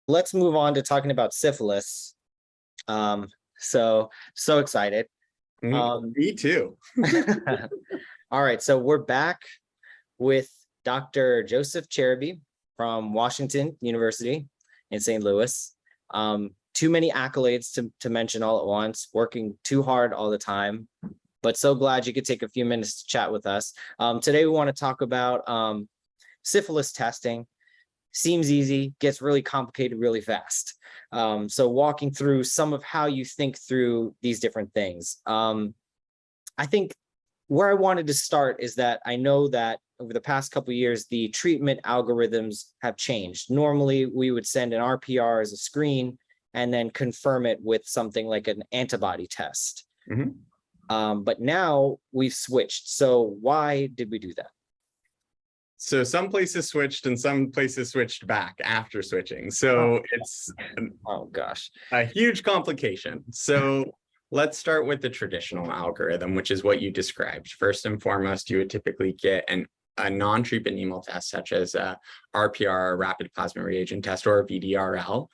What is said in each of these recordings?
let's move on to talking about syphilis. So excited. Me too. All right, so we're back with Dr. Joseph Cherabie from Washington University in St. Louis. Too many accolades to mention all at once, working too hard all the time, but so glad you could take a few minutes to chat with us. Today we want to talk about syphilis testing. Seems easy, gets really complicated really fast. So walking through some of how you think through these different things. I think where I wanted to start is that I know that over the past couple of years, the treatment algorithms have changed. Normally, we would send an RPR as a screen and then confirm it with something like an antibody test. But now we've switched. So why did we do that? So some places switched and some places switched back after switching. So it's a huge complication. So let's start with the traditional algorithm, which is what you described. First and foremost, you would typically get a non-treponemal test, such as a RPR, rapid plasma reagent test, or a VDRL.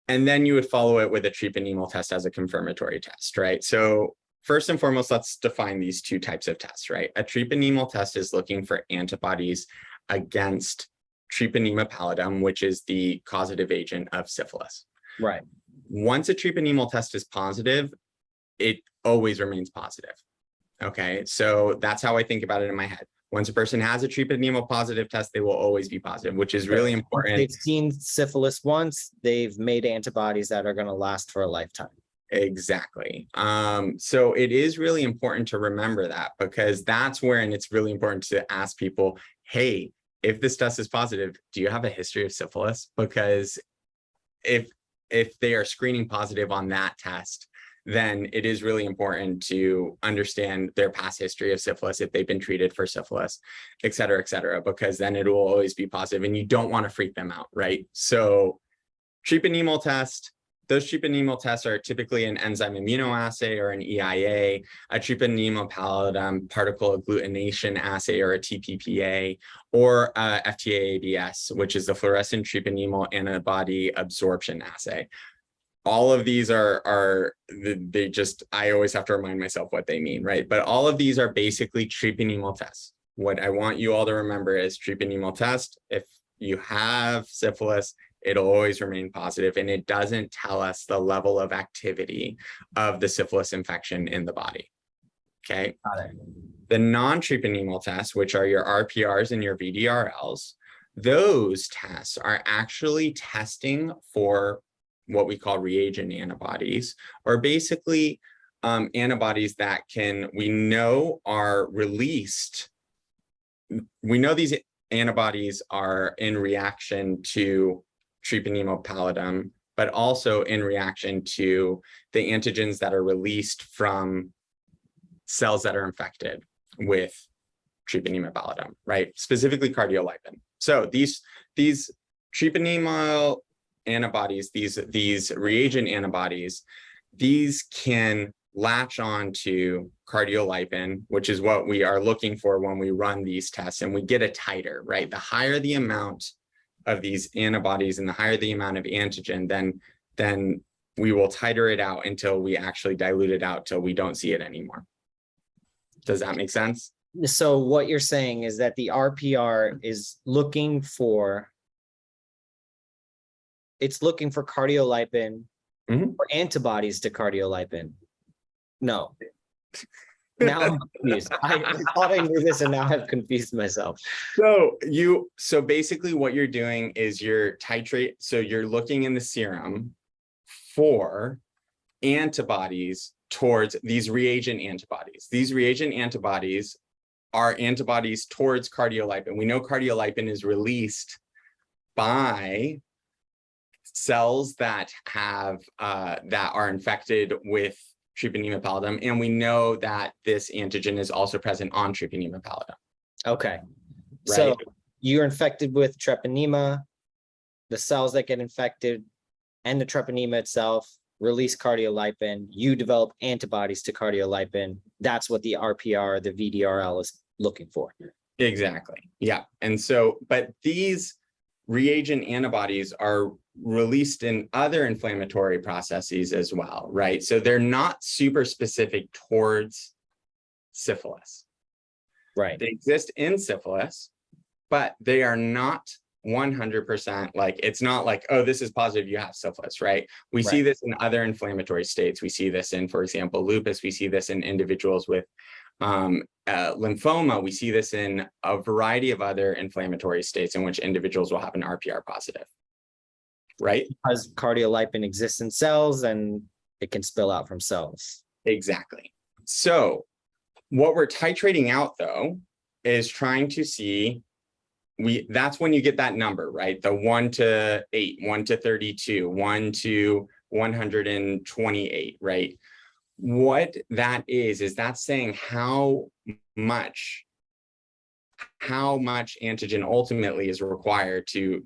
And then you would follow it with a treponemal test as a confirmatory test, right? So first and foremost, let's define these two types of tests, right? A treponemal test is looking for antibodies against Treponema pallidum, which is the causative agent of syphilis. Right. Once a treponemal test is positive, it always remains positive. Okay, so that's how I think about it in my head. Once a person has a treponemal positive test, they will always be positive, which is really important. They've seen syphilis once, they've made antibodies that are going to last for a lifetime. Exactly. So it is really important to remember that, because that's where, and it's really important to ask people, hey, if this test is positive, do you have a history of syphilis? Because if they are screening positive on that test, then it is really important to understand their past history of syphilis, if they've been treated for syphilis, et cetera, because then it will always be positive and you don't want to freak them out, right? So treponemal test, those treponemal tests are typically an enzyme immunoassay or an EIA, a treponema pallidum particle agglutination assay or a TPPA, or FTA-ABS, which is the fluorescent treponemal antibody absorption assay. All of these are I always have to remind myself what they mean, right? But all of these are basically treponemal tests. What I want you all to remember is treponemal test. If you have syphilis, it'll always remain positive, and it doesn't tell us the level of activity of the syphilis infection in the body. Okay. Got it. The non-treponemal tests, which are your RPRs and your VDRLs, those tests are actually testing for what we call reagent antibodies, or basically antibodies that we know are released. We know these antibodies are in reaction to Treponema pallidum, but also in reaction to the antigens that are released from cells that are infected with Treponema pallidum, right? Specifically cardiolipin. So these Treponema antibodies, these reagent antibodies, these can latch on to cardiolipin, which is what we are looking for when we run these tests, and we get a titer, right? The higher the amount of these antibodies and the higher the amount of antigen, then we will titer it out until we actually dilute it out till we don't see it anymore. Does that make sense? So what you're saying is that the RPR is looking for cardiolipin or antibodies to cardiolipin. No. Now I'm confused. I thought I knew this and now I've confused myself. So basically what you're doing is you're looking in the serum for antibodies towards these reagent antibodies. These reagent antibodies are antibodies towards cardiolipin. We know cardiolipin is released by cells that are infected with Treponema pallidum, and we know that this antigen is also present on Treponema pallidum. Okay, right? So you're infected with Treponema, the cells that get infected and the Treponema itself release cardiolipin, you develop antibodies to cardiolipin. That's what the RPR, the VDRL is looking for. Exactly. Yeah. And so, but these reagent antibodies are released in other inflammatory processes as well, right? So they're not super specific towards syphilis. Right. They exist in syphilis, but they are not 100% like, it's not like, oh, this is positive, you have syphilis, right? We see this in other inflammatory states. We see this in, for example, lupus. We see this in individuals with lymphoma. We see this in a variety of other inflammatory states in which individuals will have an RPR positive, right? Because cardiolipin exists in cells and it can spill out from cells. Exactly. So what we're titrating out, though, is trying to see, that's when you get that number, right? The 1 to 8, 1 to 32, 1 to 128, right? What that is that's saying how much antigen ultimately is required to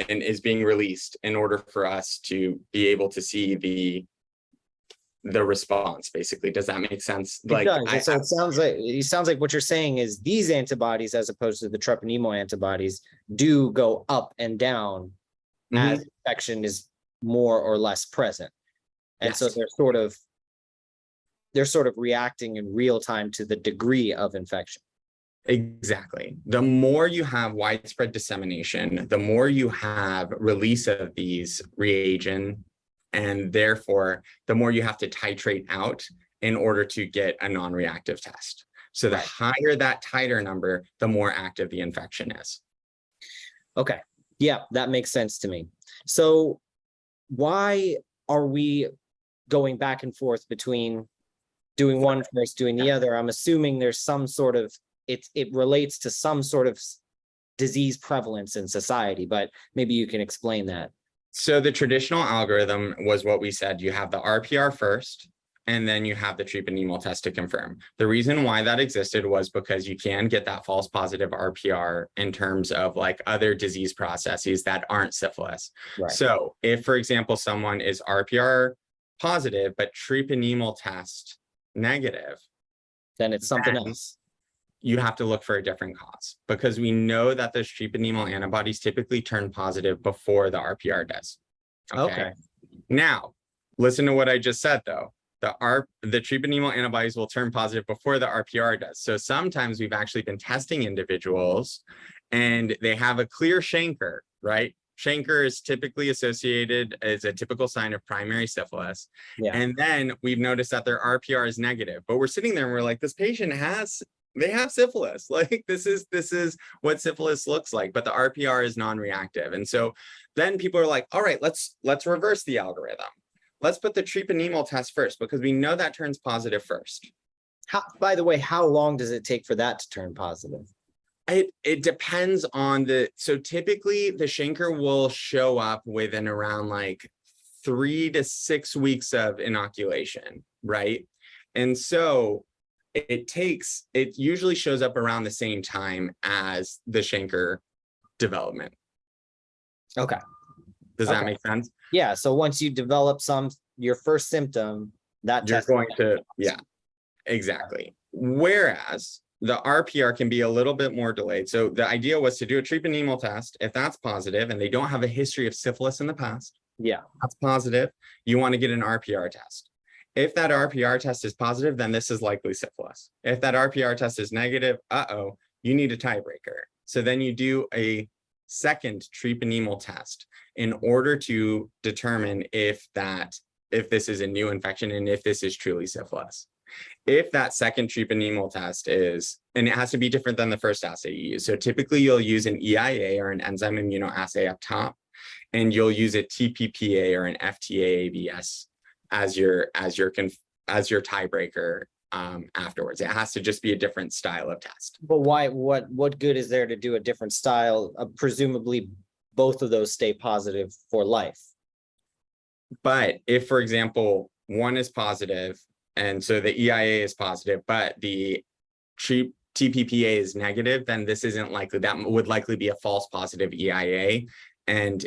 and is being released in order for us to be able to see the response, basically. Does that make sense? It does. So it sounds like what you're saying is these antibodies, as opposed to the treponema antibodies, do go up and down as infection is more or less present. And so they're sort of reacting in real time to the degree of infection. Exactly. The more you have widespread dissemination, the more you have release of these reagent, and therefore the more you have to titrate out in order to get a non-reactive test. So the higher that titer number, the more active the infection is. Okay. Yeah, that makes sense to me. So why are we going back and forth between doing one first, doing the other? I'm assuming there's some sort of, it relates to some sort of disease prevalence in society, but maybe you can explain that. So the traditional algorithm was what we said. You have the RPR first, and then you have the treponema test to confirm. The reason why that existed was because you can get that false positive RPR in terms of like other disease processes that aren't syphilis. Right. So if, for example, someone is RPR positive, but treponema test negative, then it's something else. You have to look for a different cause, because we know that those treponema antibodies typically turn positive before the RPR does. Okay. Now, listen to what I just said, though. The treponema antibodies will turn positive before the RPR does. So sometimes we've actually been testing individuals and they have a clear chancre, right? Chancre is typically associated as a typical sign of primary syphilis. Yeah. And then we've noticed that their RPR is negative, but we're sitting there and we're like, this patient they have syphilis. Like this is what syphilis looks like, but the RPR is non-reactive. And so then people are like, all right, let's reverse the algorithm. Let's put the treponema test first, because we know that turns positive first. By the way, how long does it take for that to turn positive? It depends on so typically the chancre will show up within around like 3 to 6 weeks of inoculation, right? And so it usually shows up around the same time as the chancre development. Okay. Does that make sense? Yeah. So once you develop your first symptom, that you're going to, yeah, exactly. Whereas the RPR can be a little bit more delayed. So the idea was to do a treponema test. If that's positive and they don't have a history of syphilis in the past, yeah, that's positive, you want to get an RPR test. If that RPR test is positive, then this is likely syphilis. If that RPR test is negative, you need a tiebreaker. So then you do a second treponema test in order to determine if this is a new infection and if this is truly syphilis. If that second treponema test is, and it has to be different than the first assay you use. So typically you'll use an EIA or an enzyme immunoassay up top, and you'll use a TPPA or an FTA-ABS as your tiebreaker afterwards. It has to just be a different style of test. But why? What good is there to do a different style? Presumably, both of those stay positive for life. But if, for example, one is positive, and so the EIA is positive, but the TPPA is negative, then this isn't likely. That would likely be a false positive EIA, and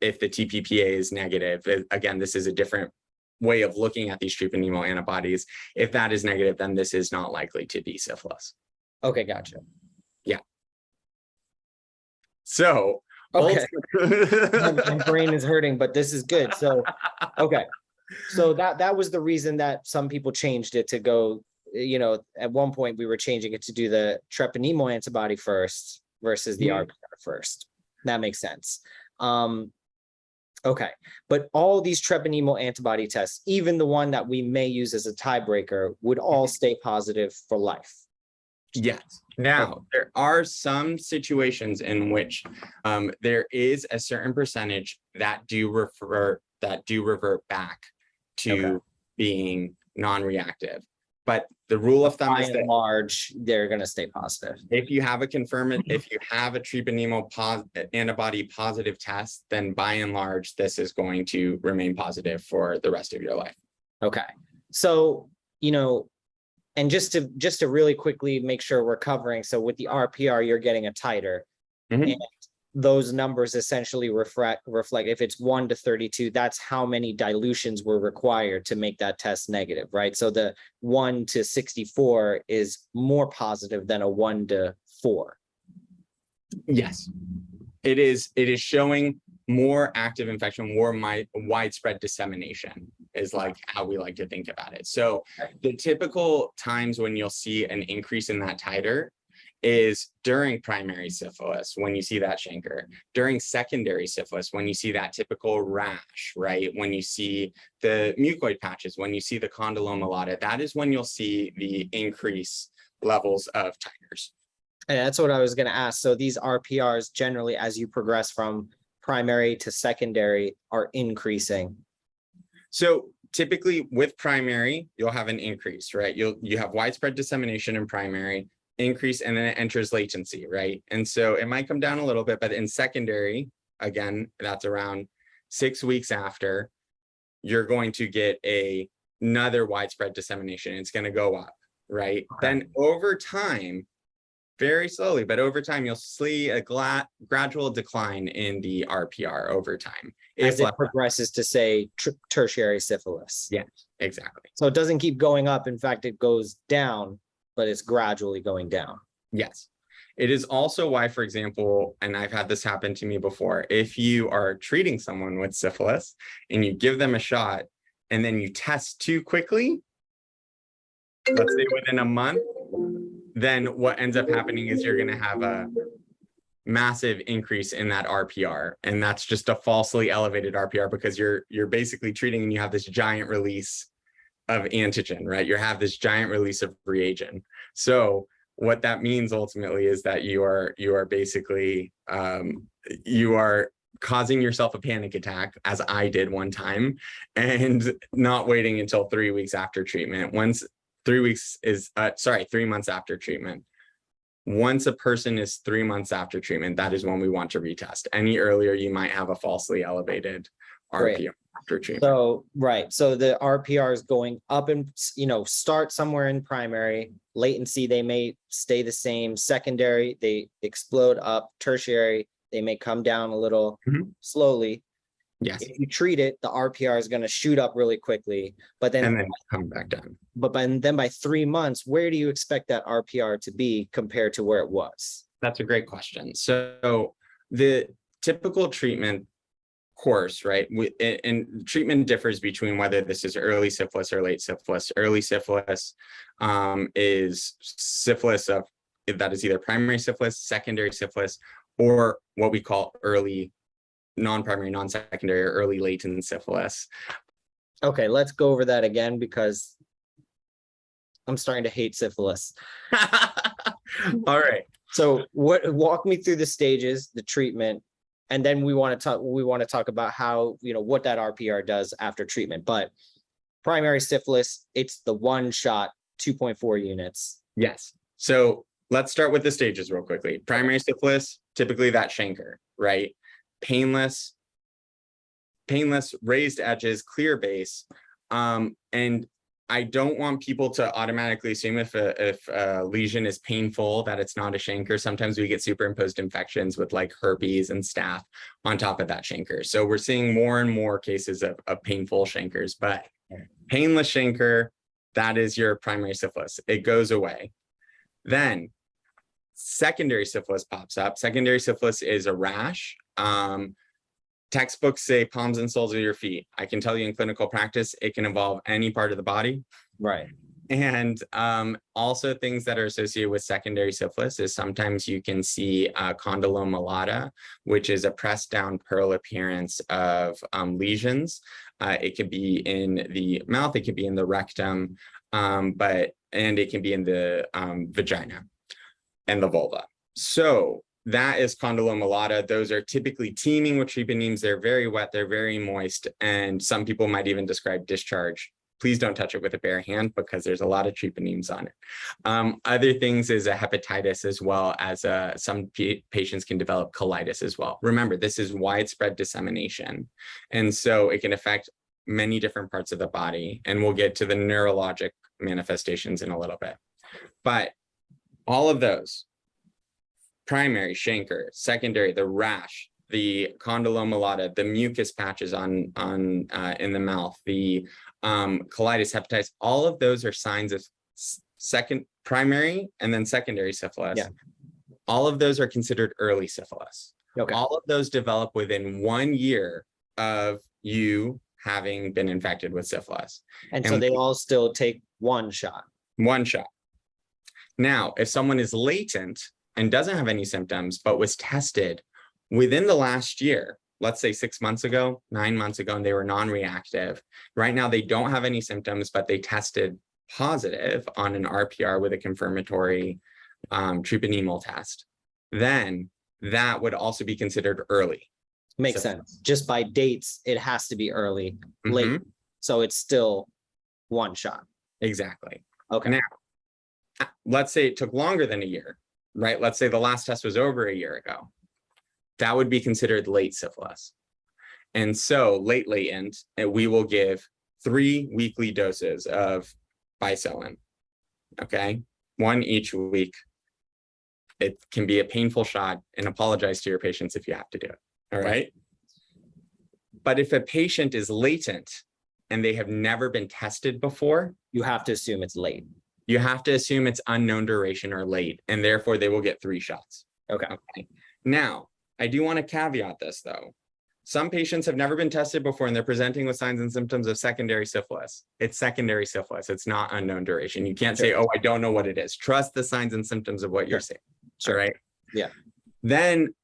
if the TPPA is negative, again, this is a different way of looking at these treponema antibodies. If that is negative, then this is not likely to be syphilis. Okay, gotcha. Yeah. So Okay. My brain is hurting, but this is good. So, okay. So that was the reason that some people changed it to go, at one point we were changing it to do the treponema antibody first versus the RPR first. That makes sense. Okay. But all these treponema antibody tests, even the one that we may use as a tiebreaker, would all stay positive for life. Yes. Now, there are some situations in which there is a certain percentage that do revert back to being non-reactive. But the rule of thumb By is and that large, they're going to stay positive. if you have a treponema antibody positive test, then by and large, this is going to remain positive for the rest of your life. Okay. So, and just to really quickly make sure we're covering, so with the RPR, you're getting a titer. And those numbers essentially reflect if it's 1 to 32, that's how many dilutions were required to make that test negative, right? So the 1 to 64 is more positive than a 1 to 4. Yes, it is showing more active infection, more widespread dissemination is like how we like to think about it. So the typical times when you'll see an increase in that titer is during primary syphilis, when you see that chancre, during secondary syphilis, when you see that typical rash, right? When you see the mucoid patches, when you see the condyloma lata, that is when you'll see the increase levels of titers. And that's what I was going to ask. So these RPRs generally, as you progress from primary to secondary, are increasing. So typically with primary, you'll have an increase, right? You have widespread dissemination in primary, increase, and then it enters latency, right? And so it might come down a little bit, but in secondary, again, that's around 6 weeks after, you're going to get another widespread dissemination. It's going to go up, right? Okay. Then over time, very slowly, but over time, you'll see a gradual decline in the RPR over time. As it progresses to, say, tertiary syphilis. Yeah, exactly. So it doesn't keep going up. In fact, it goes down, but it's gradually going down. Yes. It is also why, for example, and I've had this happen to me before, if you are treating someone with syphilis and you give them a shot and then you test too quickly, let's say within a month, then what ends up happening is you're going to have a massive increase in that RPR. And that's just a falsely elevated RPR because you're basically treating and you have this giant release of antigen, right? You have this giant release of reagent. So what that means ultimately is that you are basically, you are causing yourself a panic attack, as I did one time, and not waiting until 3 weeks after treatment. 3 months after treatment. Once a person is 3 months after treatment, that is when we want to retest. Any earlier, you might have a falsely elevated RPR after treatment. So, right. So the RPR is going up and, start somewhere in primary. Latency, they may stay the same. Secondary, they explode up. Tertiary, they may come down a little slowly. Yes. If you treat it, the RPR is going to shoot up really quickly, but then come back down. But then by 3 months, where do you expect that RPR to be compared to where it was? That's a great question. So the typical treatment course, right? And treatment differs between whether this is early syphilis or late syphilis. Early syphilis is syphilis that is either primary syphilis, secondary syphilis, or what we call early non-primary, non-secondary, or early latent syphilis. Okay, let's go over that again because I'm starting to hate syphilis. All right. So walk me through the stages, the treatment, and then we want to talk about how, what that RPR does after treatment. But primary syphilis, it's the one shot, 2.4 units. Yes. So let's start with the stages real quickly. Primary syphilis, typically that chancre, right? Painless, raised edges, clear base. And I don't want people to automatically assume if a lesion is painful that it's not a chancre. Sometimes we get superimposed infections with like herpes and staph on top of that chancre. So we're seeing more and more cases of painful chancres, but painless chancre, that is your primary syphilis. It goes away. Then secondary syphilis pops up. Secondary syphilis is a rash. Textbooks say palms and soles of your feet. I can tell you in clinical practice, it can involve any part of the body. Right. And also things that are associated with secondary syphilis is sometimes you can see condyloma lata, which is a pressed down pearl appearance of lesions. It could be in the mouth, it could be in the rectum, and it can be in the vagina and the vulva. So that is condyloma lata. Those are typically teeming with treponemes. They're very wet, they're very moist, and some people might even describe discharge. Please don't touch it with a bare hand because there's a lot of treponemes on it. Other things is a hepatitis, as well as some patients can develop colitis as well. Remember, this is widespread dissemination. And so it can affect many different parts of the body. And we'll get to the neurologic manifestations in a little bit. But all of those, primary, chancre, secondary, the rash, the condyloma lata, the mucus patches in the mouth, the colitis, hepatitis, all of those are signs of primary and then secondary syphilis. Yeah. All of those are considered early syphilis. Okay. All of those develop within 1 year of you having been infected with syphilis. And so they all still take one shot. One shot. Now, if someone is latent and doesn't have any symptoms, but was tested within the last year, let's say 6 months ago, 9 months ago, and they were non-reactive. Right now, they don't have any symptoms, but they tested positive on an RPR with a confirmatory treponemal test. Then that would also be considered early. Makes sense. Just by dates, it has to be early, late. Mhm. So it's still one shot. Exactly. Okay. Now, let's say it took longer than a year, right? Let's say the last test was over a year ago. That would be considered late syphilis. And so late latent, we will give 3 weekly doses of bicillin, okay? 1 each week. It can be a painful shot, and apologize to your patients if you have to do it, all right? But if a patient is latent and they have never been tested before, You have to assume it's late. you have to assume it's unknown duration or late, and therefore they will get 3 shots. Okay. Okay. Now, I do want to caveat this though. Some patients have never been tested before and they're presenting with signs and symptoms of secondary syphilis. It's secondary syphilis. It's not unknown duration. You can't say, oh, I don't know what it is. Trust the signs and symptoms of what you're saying. Sure. All right. Yeah. Then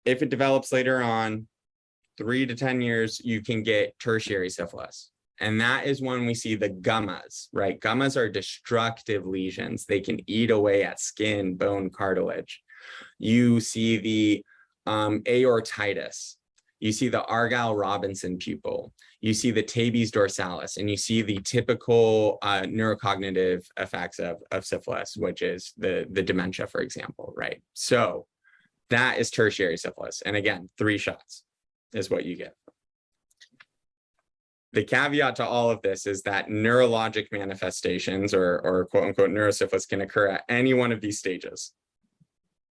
if it develops later on, 3 to 10 years, you can get tertiary syphilis. And that is when we see the gummas, right? Gummas are destructive lesions. They can eat away at skin, bone, cartilage. You see the aortitis. You see the Argyll-Robinson pupil. You see the tabes dorsalis, and you see the typical neurocognitive effects of syphilis, which is the dementia, for example, right? So that is tertiary syphilis. And again, 3 shots is what you get. The caveat to all of this is that neurologic manifestations or quote unquote neurosyphilis can occur at any one of these stages.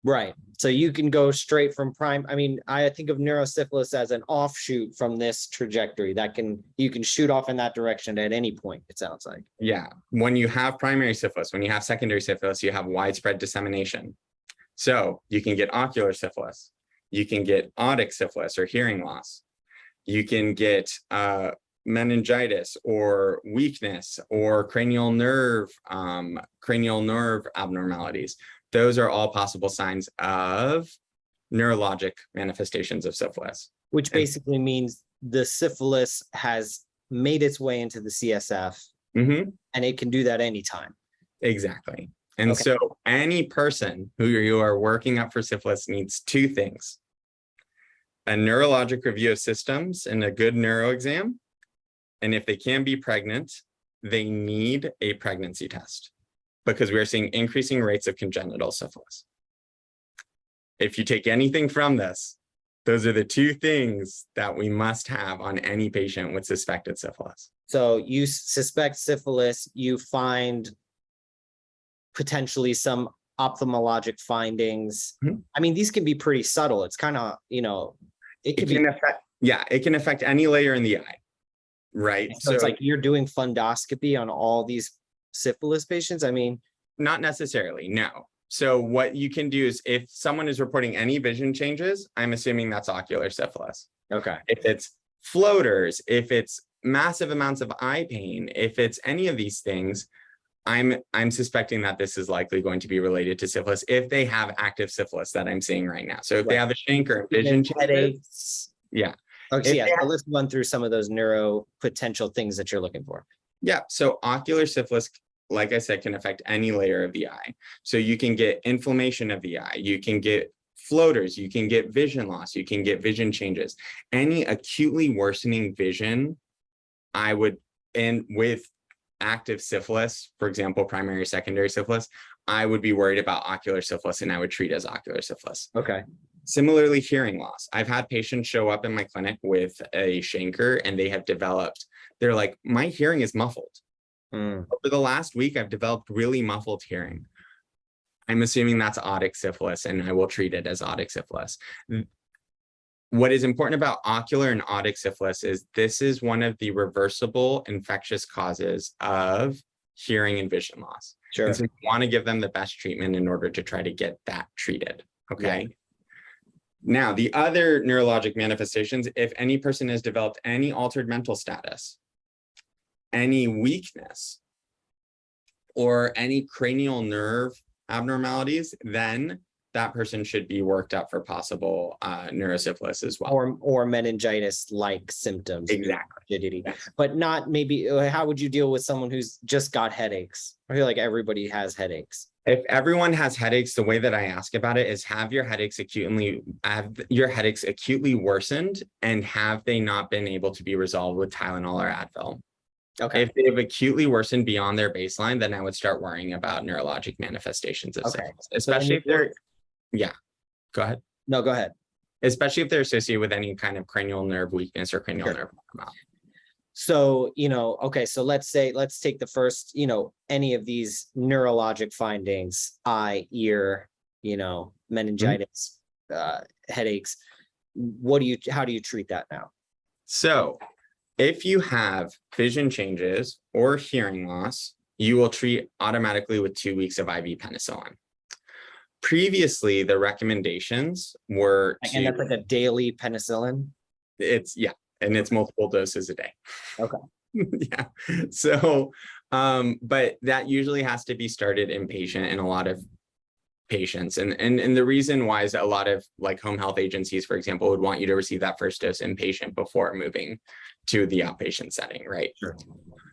Right. So you can go straight from I think of neurosyphilis as an offshoot from this trajectory you can shoot off in that direction at any point, it sounds like. Yeah. When you have primary syphilis, when you have secondary syphilis, you have widespread dissemination. So you can get ocular syphilis. You can get otic syphilis or hearing loss. You can get meningitis or weakness or cranial nerve abnormalities. Those are all possible signs of neurologic manifestations of syphilis. Which basically means the syphilis has made its way into the CSF, and it can do that anytime. Exactly. And so any person who you are working up for syphilis needs 2 things: a neurologic review of systems and a good neuro exam. And if they can be pregnant, they need a pregnancy test, because we are seeing increasing rates of congenital syphilis. If you take anything from this, those are the 2 things that we must have on any patient with suspected syphilis. So you suspect syphilis, you find potentially some ophthalmologic findings. I mean, these can be pretty subtle. It's kind of, it can affect any layer in the eye, right? So it's like you're doing fundoscopy on all these syphilis patients. I mean, not necessarily, no. So what you can do is if someone is reporting any vision changes, I'm assuming that's ocular syphilis. Okay. If it's floaters, if it's massive amounts of eye pain, if it's any of these things, I'm suspecting that this is likely going to be related to syphilis if they have active syphilis that I'm seeing right now. So if they have a chancre, vision changes, headaches. yeah. Okay, If yeah. they So let's run through some of those neuro potential things that you're looking for. Yeah, so ocular syphilis, like I said, can affect any layer of the eye. So you can get inflammation of the eye, you can get floaters, you can get vision loss, you can get vision changes. Any acutely worsening vision, and with active syphilis, for example, primary, secondary syphilis, I would be worried about ocular syphilis and I would treat as ocular syphilis. Okay. Similarly, hearing loss. I've had patients show up in my clinic with a chancre and they have developed, they're like, my hearing is muffled. Over the last week, I've developed really muffled hearing. I'm assuming that's otic syphilis and I will treat it as otic syphilis. What is important about ocular and otic syphilis is this is one of the reversible infectious causes of hearing and vision loss. Sure. And so you want to give them the best treatment in order to try to get that treated. Okay. Yeah. Now, the other neurologic manifestations, if any person has developed any altered mental status, any weakness, or any cranial nerve abnormalities, then that person should be worked up for possible neurosyphilis as well. Or meningitis-like symptoms. Exactly. But not maybe, how would you deal with someone who's just got headaches? I feel like everybody has headaches. If everyone has headaches, the way that I ask about it is have your headaches acutely worsened, and have they not been able to be resolved with Tylenol or Advil? Okay. If they've acutely worsened beyond their baseline, then I would start worrying about neurologic manifestations of syphilis, especially if they're, yeah, go ahead. No, go ahead. Especially if they're associated with any kind of cranial nerve weakness or cranial nerve. So, okay, so let's take the first, any of these neurologic findings, eye, ear, meningitis, headaches. How do you treat that now? So if you have vision changes or hearing loss, you will treat automatically with 2 weeks of IV penicillin. Previously, the recommendations were and that's like a daily penicillin? And it's multiple doses a day. Okay. Yeah. So, but that usually has to be started inpatient in a lot of patients. And the reason why is that a lot of like home health agencies, for example, would want you to receive that first dose inpatient before moving to the outpatient setting, right? Sure.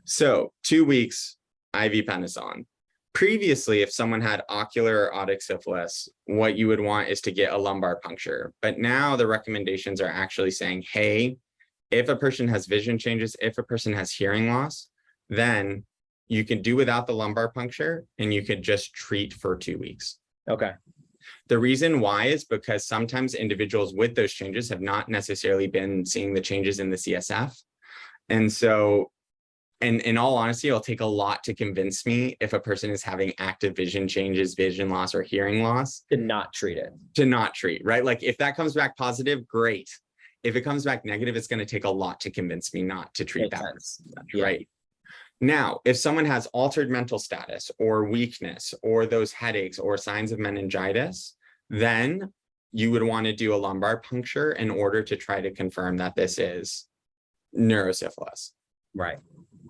So 2 weeks IV penicillin. Previously, if someone had ocular or otic syphilis, what you would want is to get a lumbar puncture. But now the recommendations are actually saying, hey, if a person has vision changes, if a person has hearing loss, then you can do without the lumbar puncture and you could just treat for 2 weeks. Okay. The reason why is because sometimes individuals with those changes have not necessarily been seeing the changes in the CSF. And so, and in all honesty, it'll take a lot to convince me if a person is having active vision changes, vision loss, or hearing loss. To not treat it. To not treat, right? Like if that comes back positive, great. If it comes back negative, it's going to take a lot to convince me not to treat that, right? Now, if someone has altered mental status or weakness or those headaches or signs of meningitis, then you would want to do a lumbar puncture in order to try to confirm that this is neurosyphilis. Right.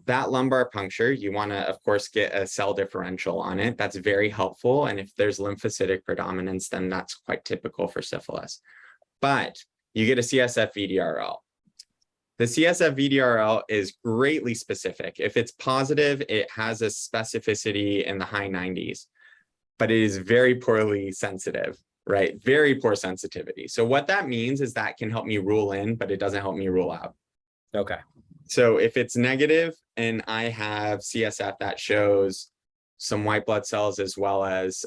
That lumbar puncture, you want to, of course, get a cell differential on it. That's very helpful. And if there's lymphocytic predominance, then that's quite typical for syphilis. But you get a CSF VDRL. The CSF VDRL is greatly specific. If it's positive, it has a specificity in the high 90s, but it is very poorly sensitive, right? Very poor sensitivity. So what that means is that can help me rule in, but it doesn't help me rule out. Okay. So if it's negative and I have CSF that shows some white blood cells as well as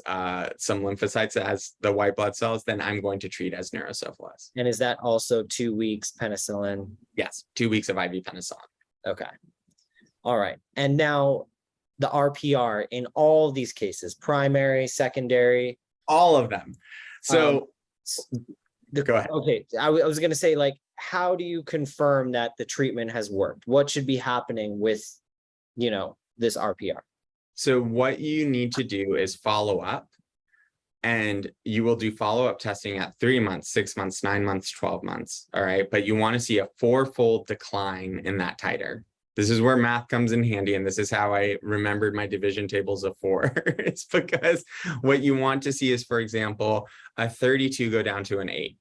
some lymphocytes as the white blood cells, then I'm going to treat as neurosyphilis. And is that also 2 weeks penicillin? Yes, 2 weeks of IV penicillin. Okay. All right. And now the RPR in all these cases, primary, secondary. All of them. So go ahead. Okay. I was going to say, like, how do you confirm that the treatment has worked? What should be happening with, this RPR? So what you need to do is follow up. and you will do follow-up testing at 3 months, 6 months, 9 months, 12 months. All right. But you want to see a 4-fold decline in that titer. This is where math comes in handy. And this is how I remembered my division tables of 4. It's because what you want to see is, for example, a 32 go down to an 8.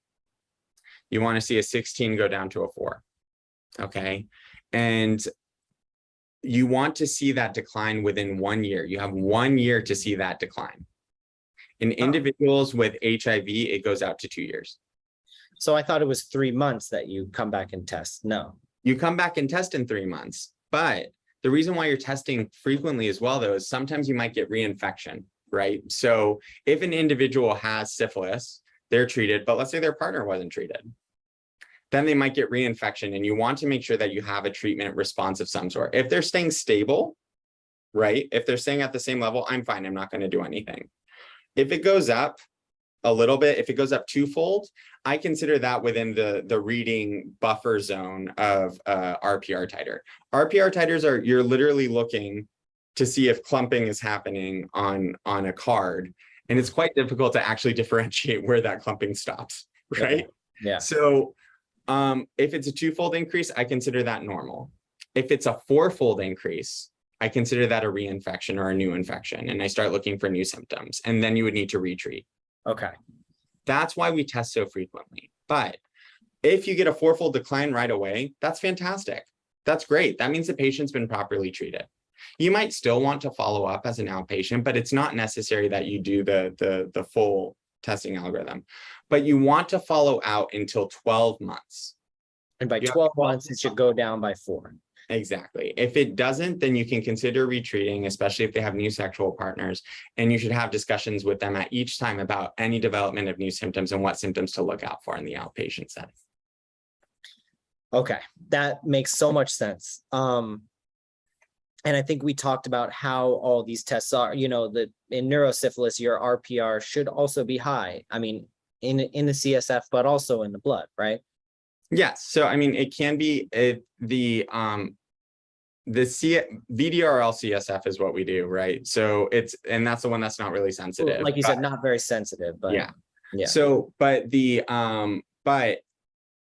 You want to see a 16 go down to a 4. Okay. And you want to see that decline within 1 year. You have 1 year to see that decline. In individuals with HIV, it goes out to 2 years. So I thought it was 3 months that you come back and test. No. You come back and test in 3 months. But the reason why you're testing frequently as well, though, is sometimes you might get reinfection, right? So if an individual has syphilis, they're treated, but let's say their partner wasn't treated, then they might get reinfection. And you want to make sure that you have a treatment response of some sort. If they're staying stable, right? If they're staying at the same level, I'm fine. I'm not going to do anything. If it goes up a little bit, if it goes up 2-fold, I consider that within the reading buffer zone of RPR titer. RPR titers are, you're literally looking to see if clumping is happening on a card. And it's quite difficult to actually differentiate where that clumping stops, right? Yeah. So if it's a 2-fold increase, I consider that normal. If it's a 4-fold increase, I consider that a reinfection or a new infection, and I start looking for new symptoms, and then you would need to retreat. Okay. That's why we test so frequently. But if you get a 4-fold decline right away, that's fantastic. That's great. That means the patient's been properly treated. You might still want to follow up as an outpatient, but it's not necessary that you do the full testing algorithm. But you want to follow out until 12 months. And by 12 months, it should go down by 4. Exactly. If it doesn't, then you can consider retreating, especially if they have new sexual partners. And you should have discussions with them at each time about any development of new symptoms and what symptoms to look out for in the outpatient setting. Okay, that makes so much sense. And I think we talked about how all these tests are, you know, that in neurosyphilis, your RPR should also be high. I mean, in the CSF, but also in the blood, right? Yes. So, I mean, it can be VDRL CSF is what we do, right? So and that's the one that's not really sensitive. Like you said, not very sensitive, but yeah. Yeah. So, but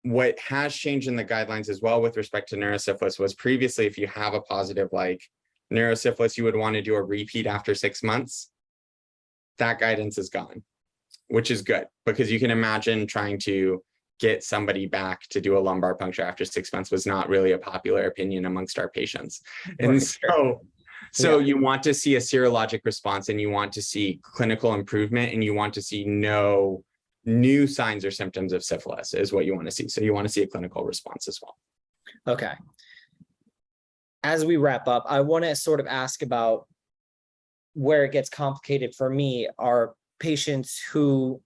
what has changed in the guidelines as well with respect to neurosyphilis was previously, if you have a positive like neurosyphilis, you would want to do a repeat after 6 months. That guidance is gone, which is good, because you can imagine trying to get somebody back to do a lumbar puncture after 6 months was not really a popular opinion amongst our patients. And so you want to see a serologic response, and you want to see clinical improvement, and you want to see no new signs or symptoms of syphilis is what you want to see. So you want to see a clinical response as well. Okay. As we wrap up, I want to sort of ask about where it gets complicated for me are patients who,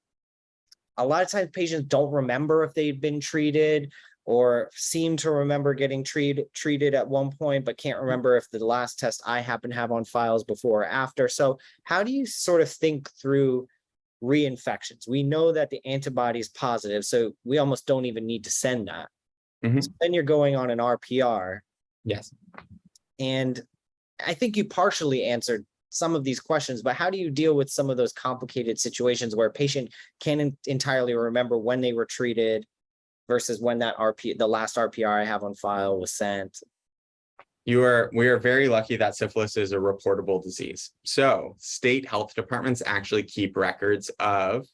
a lot of times patients don't remember if they've been treated or seem to remember getting treated at one point, but can't remember if the last test I happen to have on files before or after. So how do you sort of think through reinfections? We know that the antibody is positive, so we almost don't even need to send that. So then you're going on an RPR. Yes. And I think you partially answered some of these questions, but how do you deal with some of those complicated situations where a patient can't entirely remember when they were treated versus when that the last RPR I have on file was sent? We are very lucky that syphilis is a reportable disease. So state health departments actually keep records of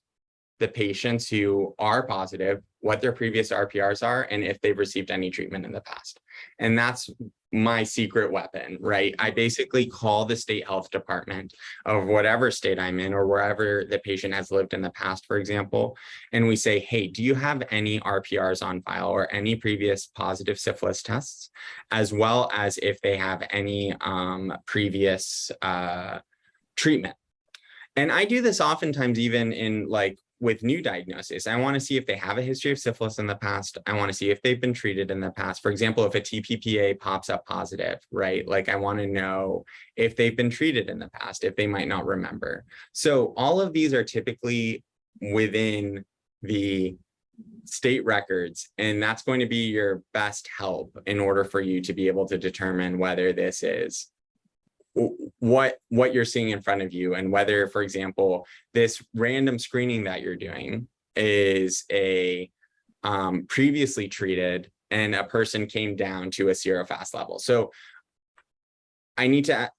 the patients who are positive, what their previous RPRs are, and if they've received any treatment in the past. And that's my secret weapon, right? I basically call the state health department of whatever state I'm in or wherever the patient has lived in the past, for example, and we say, hey, do you have any RPRs on file or any previous positive syphilis tests, as well as if they have any previous treatment. And I do this oftentimes even in like with new diagnosis. I want to see if they have a history of syphilis in the past. I want to see if they've been treated in the past. For example, if a TPPA pops up positive, right? Like I want to know if they've been treated in the past, if they might not remember. So all of these are typically within the state records, and that's going to be your best help in order for you to be able to determine whether this is what you're seeing in front of you, and whether, for example, this random screening that you're doing is a previously treated and a person came down to a serofast level. So I need to,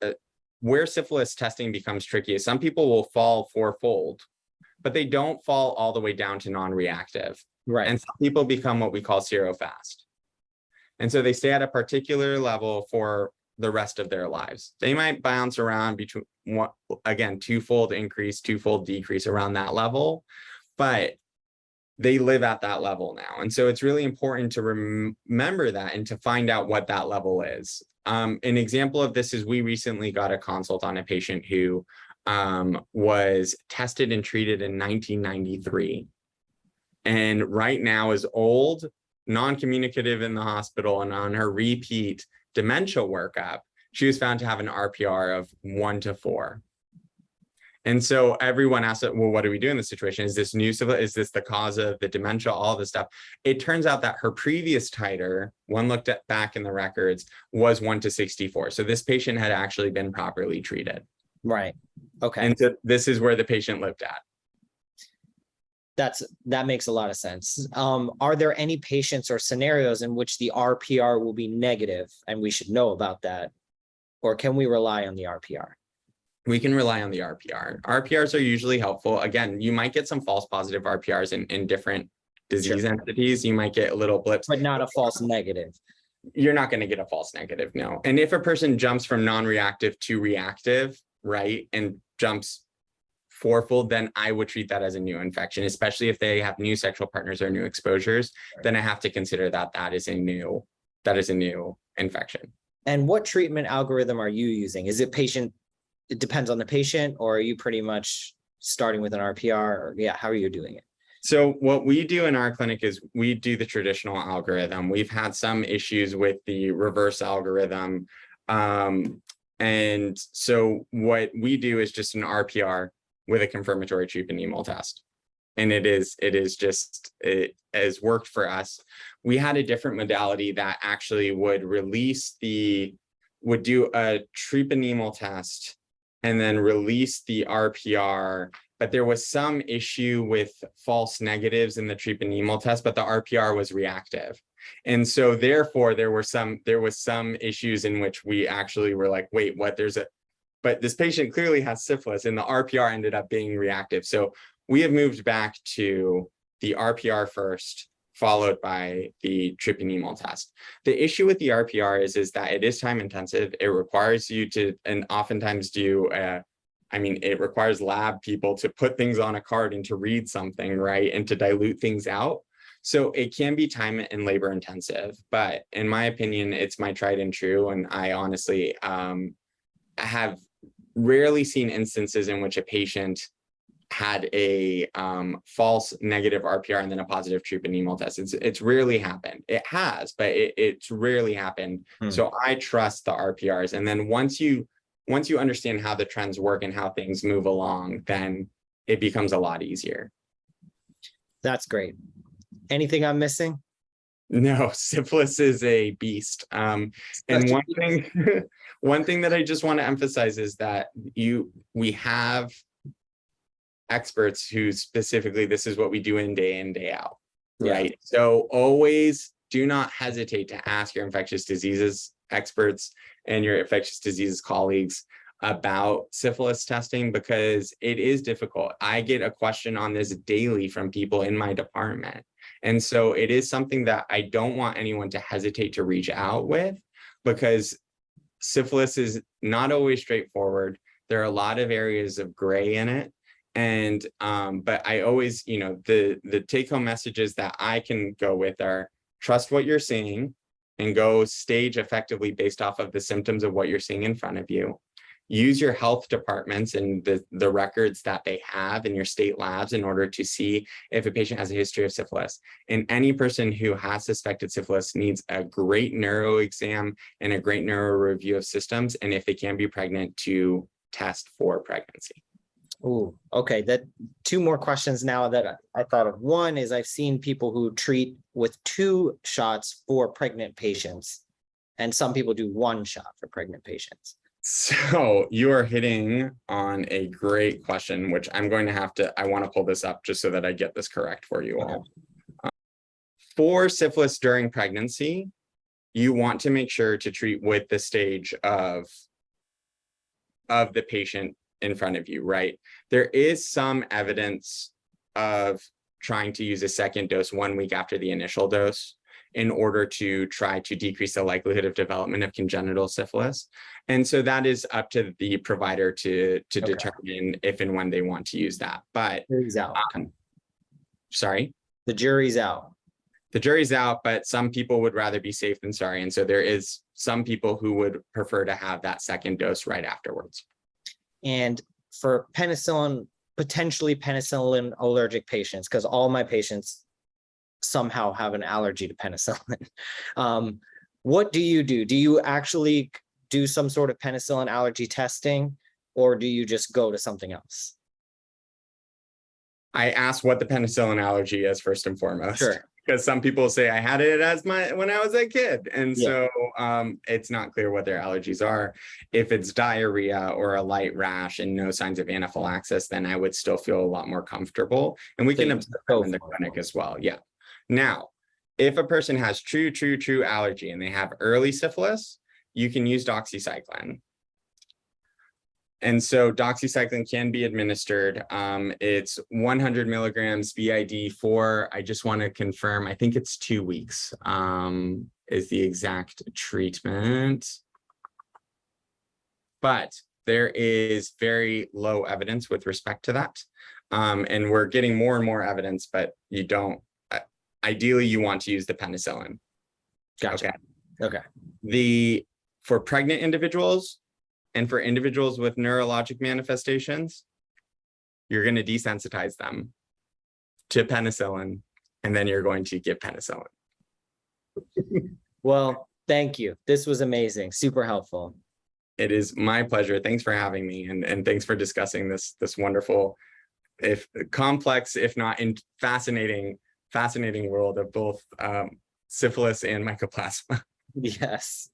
where syphilis testing becomes tricky is some people will fall fourfold, but they don't fall all the way down to non-reactive. Right. And some people become what we call serofast. And so they stay at a particular level for the rest of their lives. They might bounce around between, again, twofold increase, twofold decrease around that level, but they live at that level now. And so it's really important to remember that and to find out what that level is. An example of this is we recently got a consult on a patient who was tested and treated in 1993. And right now is old, non-communicative in the hospital, and on her repeat dementia workup, she was found to have an RPR of 1 to 4. And so everyone asked, well, what do we do in this situation? Is this new? Is this the cause of the dementia? All this stuff. It turns out that her previous titer, one looked at back in the records, was 1 to 64. So this patient had actually been properly treated. Right. Okay. And so this is where the patient lived at. That makes a lot of sense. Are there any patients or scenarios in which the RPR will be negative and we should know about that? Or can we rely on the RPR? We can rely on the RPR. RPRs are usually helpful. Again, you might get some false positive RPRs in different disease entities. You might get little blips. But not a false negative. You're not going to get a false negative, no. And if a person jumps from non-reactive to reactive, right, and jumps fourfold, then I would treat that as a new infection, especially if they have new sexual partners or new exposures. Then I have to consider that is a new infection. And what treatment algorithm are you using? Is it it depends on the patient, or are you pretty much starting with an RPR? Or how are you doing it? So what we do in our clinic is we do the traditional algorithm. We've had some issues with the reverse algorithm. And so what we do is just an RPR with a confirmatory treponemal test. And it has worked for us. We had a different modality that actually would do a treponemal test and then release the RPR, but there was some issue with false negatives in the treponemal test, but the RPR was reactive. And so therefore there was some issues in which we actually were like, wait, what? But this patient clearly has syphilis, and the RPR ended up being reactive. So we have moved back to the RPR first, followed by the treponemal test. The issue with the RPR is that it is time intensive. It requires you to, and oftentimes it requires lab people to put things on a card and to read something, right? And to dilute things out. So it can be time and labor intensive, but in my opinion, it's my tried and true. And I honestly have rarely seen instances in which a patient had a false negative RPR and then a positive treponemal test. It's rarely happened. It has, but it's rarely happened. So I trust the RPRs. And then once you understand how the trends work and how things move along, then it becomes a lot easier. That's great. Anything I'm missing? No, syphilis is a beast. And one thing that I just want to emphasize is that we have experts who specifically, this is what we do in, day out, right? Yeah. So always do not hesitate to ask your infectious diseases experts and your infectious diseases colleagues about syphilis testing, because it is difficult. I get a question on this daily from people in my department. And so it is something that I don't want anyone to hesitate to reach out with, because syphilis is not always straightforward. There are a lot of areas of gray in it. And but I always, the take-home messages that I can go with are: trust what you're seeing and go stage effectively based off of the symptoms of what you're seeing in front of you. Use your health departments and the records that they have in your state labs in order to see if a patient has a history of syphilis. And any person who has suspected syphilis needs a great neuro exam and a great neuro review of systems. And if they can be pregnant, to test for pregnancy. Oh, okay. That 2 more questions now that I thought of. One is, I've seen people who treat with 2 shots for pregnant patients, and some people do 1 shot for pregnant patients. So you are hitting on a great question, which I'm going to I want to pull this up just so that I get this correct for you all. For syphilis during pregnancy, you want to make sure to treat with the stage of the patient in front of you, right? There is some evidence of trying to use a second dose 1 week after the initial dose in order to try to decrease the likelihood of development of congenital syphilis. And so that is up to the provider to determine if and when they want to use that. But Jury's out. Sorry? The jury's out. The jury's out, but some people would rather be safe than sorry. And so there is some people who would prefer to have that second dose right afterwards. And for penicillin, potentially penicillin allergic patients, because all my patients somehow have an allergy to penicillin. What do you do? Do you actually do some sort of penicillin allergy testing, or do you just go to something else? I ask what the penicillin allergy is first and foremost. Sure. Because some people say I had it when I was a kid. And so it's not clear what their allergies are. If it's diarrhea or a light rash and no signs of anaphylaxis, then I would still feel a lot more comfortable. And we can observe them in the clinic as well. Yeah. Now, if a person has true allergy and they have early syphilis, you can use doxycycline. And so doxycycline can be administered. It's 100 milligrams BID for, I just want to confirm, I think it's 2 weeks is the exact treatment. But there is very low evidence with respect to that. And we're getting more and more evidence, but you don't, ideally you want to use the penicillin. Gotcha. Okay. For pregnant individuals, and for individuals with neurologic manifestations, you're going to desensitize them to penicillin, and then you're going to give penicillin. Well, thank you. This was amazing. Super helpful. It is my pleasure. Thanks for having me, and thanks for discussing this wonderful, if complex, if not fascinating world of both syphilis and mycoplasma. Yes.